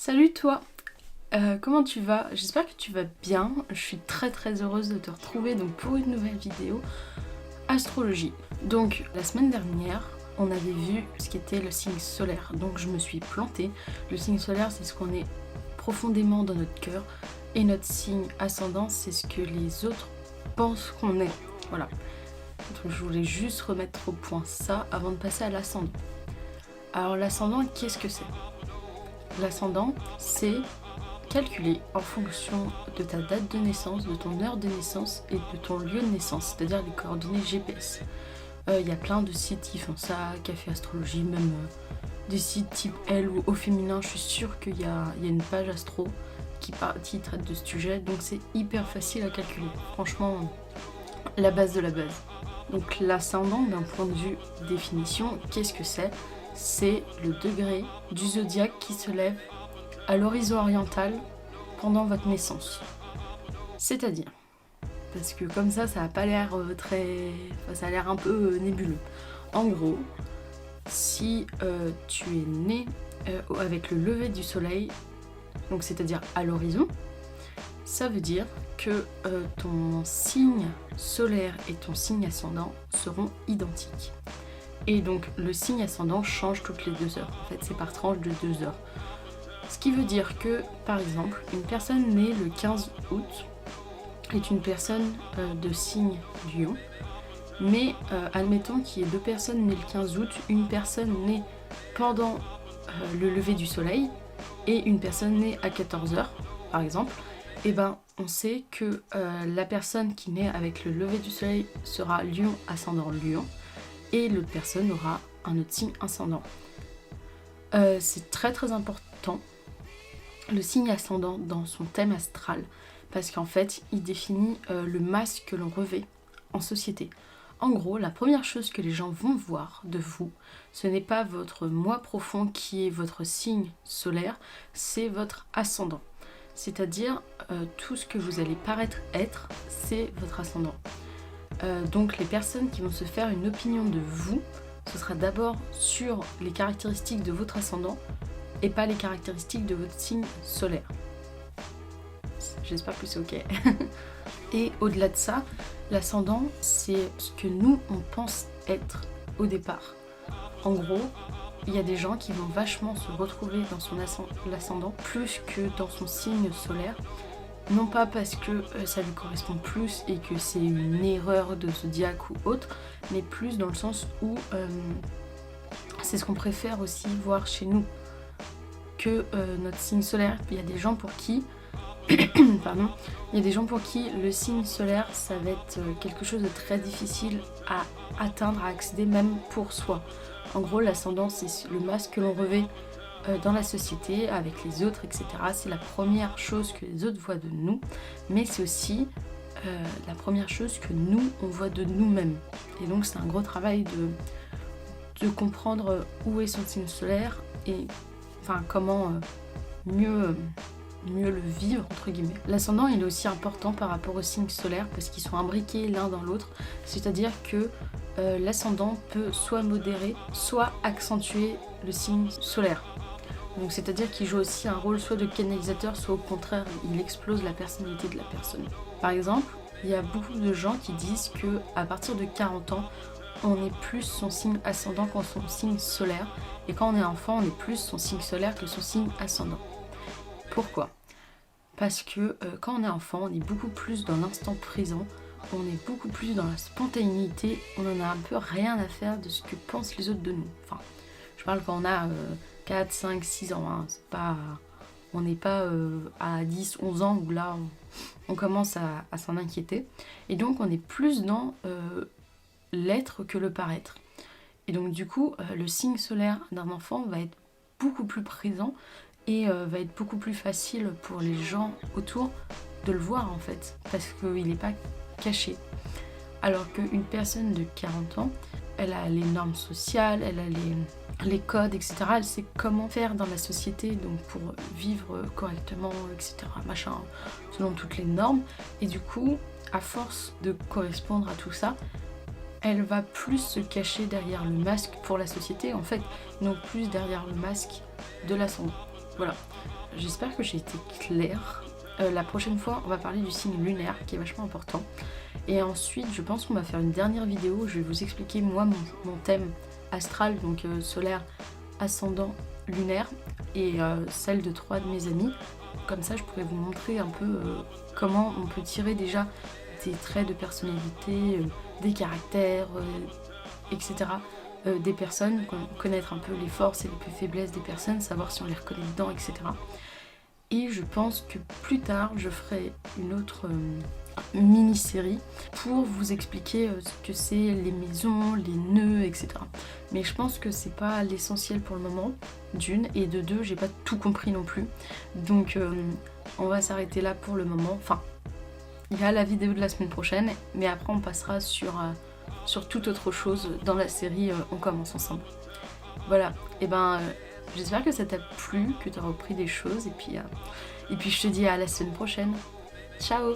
Salut toi, comment tu vas? J'espère que tu vas bien. Je suis très heureuse de te retrouver donc pour une nouvelle vidéo astrologie. Donc la semaine dernière, on avait vu ce qu'était le signe solaire. Donc je me suis plantée. Le signe solaire, c'est ce qu'on est profondément dans notre cœur. Et notre signe ascendant, c'est ce que les autres pensent qu'on est. Voilà. Donc je voulais juste remettre au point ça avant de passer à l'ascendant. Alors l'ascendant, qu'est-ce que c'est? L'ascendant, c'est calculé en fonction de ta date de naissance, de ton heure de naissance et de ton lieu de naissance, c'est-à-dire les coordonnées GPS. Il y a plein de sites qui font ça, Café Astrologie, même des sites type L ou au féminin. Je suis sûre qu'il y a une page astro qui traite de ce sujet, donc c'est hyper facile à calculer. Franchement, la base de la base. Donc l'ascendant, d'un point de vue définition, qu'est-ce que c'est? C'est le degré du zodiaque qui se lève à l'horizon oriental pendant votre naissance. C'est-à-dire, parce que comme ça n'a pas l'air ça a l'air un peu nébuleux. En gros, si tu es né avec le lever du soleil, donc c'est-à-dire à l'horizon, ça veut dire que ton signe solaire et ton signe ascendant seront identiques. Et donc le signe ascendant change toutes les 2 heures. En fait, c'est par tranche de 2 heures. Ce qui veut dire que, par exemple, une personne née le 15 août est une personne de signe Lion. Mais admettons qu'il y ait 2 personnes nées le 15 août, une personne née pendant le lever du soleil et une personne née à 14h, par exemple, et ben on sait que la personne qui naît avec le lever du soleil sera Lion ascendant Lion et l'autre personne aura un autre signe ascendant. C'est très important, le signe ascendant dans son thème astral, parce qu'en fait, il définit le masque que l'on revêt en société. En gros, la première chose que les gens vont voir de vous, ce n'est pas votre moi profond qui est votre signe solaire, c'est votre ascendant. C'est-à-dire, tout ce que vous allez paraître être, c'est votre ascendant. Donc les personnes qui vont se faire une opinion de vous, ce sera d'abord sur les caractéristiques de votre ascendant et pas les caractéristiques de votre signe solaire. J'espère que c'est ok. Et au-delà de ça, l'ascendant, c'est ce que nous, on pense être au départ. En gros, il y a des gens qui vont vachement se retrouver dans son ascendant plus que dans son signe solaire. Non pas parce que ça lui correspond plus et que c'est une erreur de zodiaque ou autre, mais plus dans le sens où c'est ce qu'on préfère aussi voir chez nous que notre signe solaire. Il y a des gens pour qui pardon, il y a des gens pour qui le signe solaire ça va être quelque chose de très difficile à atteindre, à accéder même pour soi. En gros, l'ascendant, c'est le masque que l'on revêt dans la société, avec les autres, etc. C'est la première chose que les autres voient de nous, mais c'est aussi la première chose que nous, on voit de nous-mêmes. Et donc c'est un gros travail de comprendre où est son signe solaire et enfin comment mieux le vivre, entre guillemets. L'ascendant, il est aussi important par rapport au signe solaire parce qu'ils sont imbriqués l'un dans l'autre, c'est-à-dire que l'ascendant peut soit modérer, soit accentuer le signe solaire. Donc c'est-à-dire qu'il joue aussi un rôle soit de canalisateur, soit au contraire, il explose la personnalité de la personne. Par exemple, il y a beaucoup de gens qui disent que à partir de 40 ans, on est plus son signe ascendant que son signe solaire, et quand on est enfant, on est plus son signe solaire que son signe ascendant. Pourquoi ? Parce que quand on est enfant, on est beaucoup plus dans l'instant présent, on est beaucoup plus dans la spontanéité, on en a un peu rien à faire de ce que pensent les autres de nous. Enfin, je parle quand on a 4, 5, 6 ans, hein. On n'est pas à 10, 11 ans où là on commence à s'en inquiéter. Et donc on est plus dans l'être que le paraître. Et donc du coup, le signe solaire d'un enfant va être beaucoup plus présent et va être beaucoup plus facile pour les gens autour de le voir en fait, parce qu'il n'est pas caché. Alors qu'une personne de 40 ans, elle a les normes sociales, elle a les codes, etc. Elle sait comment faire dans la société donc pour vivre correctement, etc. Machin, selon toutes les normes. Et du coup, à force de correspondre à tout ça, elle va plus se cacher derrière le masque pour la société, en fait, non plus derrière le masque de l'ascendant. Voilà, j'espère que j'ai été claire. La prochaine fois, on va parler du signe lunaire qui est vachement important. Et ensuite, je pense qu'on va faire une dernière vidéo où je vais vous expliquer moi mon thème astral, donc solaire, ascendant, lunaire, et celle de 3 de mes amis. Comme ça, je pourrais vous montrer un peu comment on peut tirer déjà des traits de personnalité, des caractères, etc. Des personnes, connaître un peu les forces et les faiblesses des personnes, savoir si on les reconnaît dedans, etc. Et je pense que plus tard, je ferai une autre mini-série pour vous expliquer ce que c'est les maisons, les nœuds, etc. Mais je pense que c'est pas l'essentiel pour le moment, d'une, et de deux, j'ai pas tout compris non plus. Donc on va s'arrêter là pour le moment. Enfin, il y a la vidéo de la semaine prochaine, mais après on passera sur toute autre chose dans la série On commence ensemble. Voilà, et j'espère que ça t'a plu, que tu as repris des choses, et puis je te dis à la semaine prochaine. Ciao!